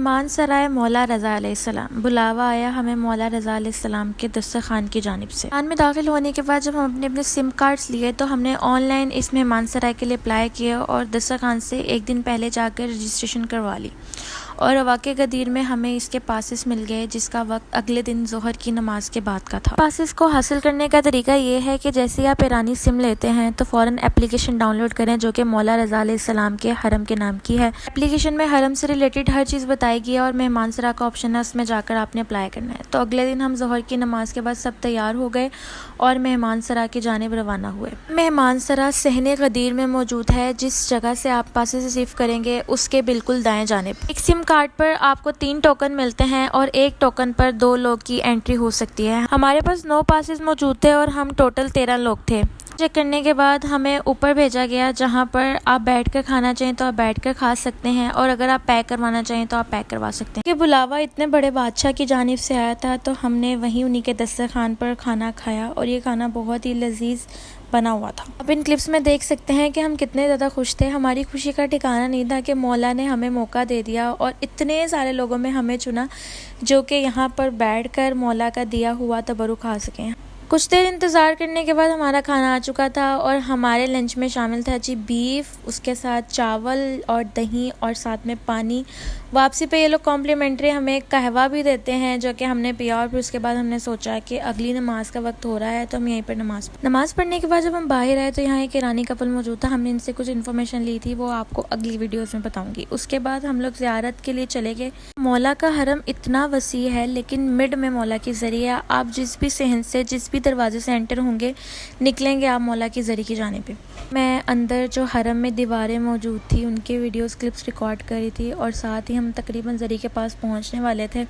मेहमान सराय मौला रज़ा अलैहिस्सलाम। बुलावा आया हमें मौला रज़ा अलैहिस्सलाम के दस्तरखान की जानिब से। खान में दाखिल होने के बाद जब हम अपने अपने सिम कार्ड्स लिए तो हमने ऑनलाइन इस मेहमान सराय के लिए अप्लाई किया और दस्तरखान से एक दिन पहले जाकर रजिस्ट्रेशन करवा ली और वाक़ई गदीर में हमें इसके पासेस मिल गए, जिसका वक्त अगले दिन ज़ोहर की नमाज के बाद का था। पासेस को हासिल करने का तरीका ये है कि जैसे आप ईरानी सिम लेते हैं तो फ़ौरन एप्लीकेशन डाउनलोड करें जो कि मौला रज़ा अलैहिस्सलाम के हरम के नाम की है। एप्लीकेशन में हरम से रिलेटेड हर चीज़ बताएगी और मेहमान सरा का ऑप्शन है, उसमें जाकर आपने अप्लाई करना है। तो अगले दिन हम ज़ोहर की नमाज के बाद सब तैयार हो गए और मेहमान सरा की जानिब रवाना हुए। मेहमान सरा सहने गदीर में मौजूद है। जिस जगह से आप पासेस रिसीव करेंगे उसके बिल्कुल दाएं जानिब एक सिम कार्ड पर आपको 3 टोकन मिलते हैं और एक टोकन पर 2 लोग की एंट्री हो सकती है। हमारे पास 9 पासेस मौजूद थे और हम टोटल 13 लोग थे। चेक करने के बाद हमें ऊपर भेजा गया जहां पर आप बैठकर खाना चाहें तो आप बैठकर खा सकते हैं और अगर आप पैक करवाना चाहें तो आप पैक करवा सकते हैं। कि बुलावा इतने बड़े बादशाह की जानिब से आया था तो हमने वहीं उन्हीं के दस्तरखान पर खाना खाया और ये खाना बहुत ही लजीज बना हुआ था। आप इन क्लिप्स में देख सकते हैं कि हम कितने ज़्यादा खुश थे। हमारी खुशी का ठिकाना नहीं था कि मौला ने हमें मौका दे दिया और इतने सारे लोगों में हमें चुना जो कि यहाँ पर बैठकर मौला का दिया हुआ तबरुक खा सकें। कुछ देर इंतज़ार करने के बाद हमारा खाना आ चुका था और हमारे लंच में शामिल था जी बीफ, उसके साथ चावल और दही और साथ में पानी। वापसी पे ये लोग कॉम्प्लीमेंट्री हमें कहवा भी देते हैं जो कि हमने पिया और फिर उसके बाद हमने सोचा कि अगली नमाज का वक्त हो रहा है तो हम यहीं पर नमाज पढ़ने के बाद जब हम बाहर आए तो यहाँ एक ईरानी कपल मौजूद था। हमने इनसे कुछ इन्फॉर्मेशन ली थी, वो आपको अगली वीडियोज़ में बताऊँगी। उसके बाद हम लोग ज़ियारत के लिए चले गए। मौला का हरम इतना वसी है लेकिन मिड में मौला की ज़रिया आप जिस भी सहन से जिस भी दरवाजे से एंटर होंगे निकलेंगे आप मौला की ज़री की जाने पे। मैं अंदर जो हरम में दीवारें मौजूद थी उनके वीडियोस क्लिप्स रिकॉर्ड करी थी और साथ ही हम तकरीबन ज़री के पास पहुंचने वाले थे।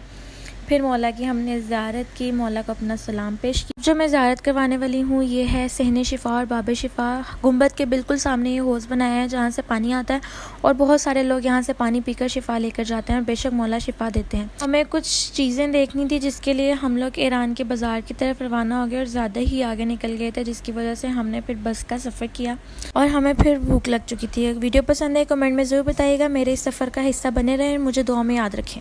फिर मौला की हमने ज़ियारत की, मौला को अपना सलाम पेश किया। जो मैं ज़ियारत करवाने वाली हूँ ये है सहने शिफा और बाबे शिफा। गुंबद के बिल्कुल सामने ये हौज़ बनाया है जहाँ से पानी आता है और बहुत सारे लोग यहाँ से पानी पीकर शिफा लेकर जाते हैं और बेशक मौला शिफा देते हैं। हमें कुछ चीज़ें देखनी थी जिसके लिए हम लोग ईरान के बाज़ार की तरफ रवाना हो गए और ज़्यादा ही आगे निकल गए थे, जिसकी वजह से हमने फिर बस का सफ़र किया और हमें फिर भूख लग चुकी थी। वीडियो पसंद है कमेंट में ज़रूर बताइएगा। मेरे इस सफ़र का हिस्सा बने रहें, मुझे दुआ में याद रखें।